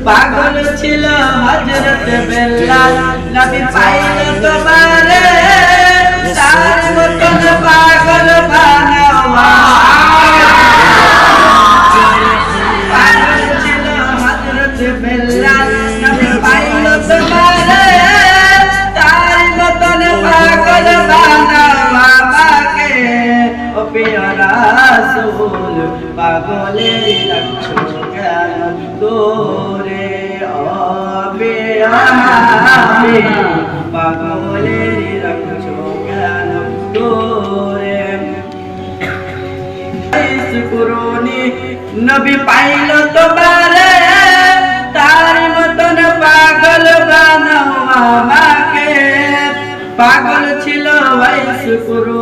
পাগল ছিল হযরত বেলাল নবী পাইল তোমারে তার মতন পাগল বানাওয়া পাগল ছিল হযরত বেলাল নবী পাইল তোমারে তার মতন পাগল বানাওয়া আমাকে ও প্রিয় রাসূল পাগলের রাখছো কেন তোরে পাগলের রাখছো কেন তোরে কুরুনি নবী পাইল তোমারে তার মতন পাগল বানাও আমাকে পাগল ছিল ওয়াইস কুরুনি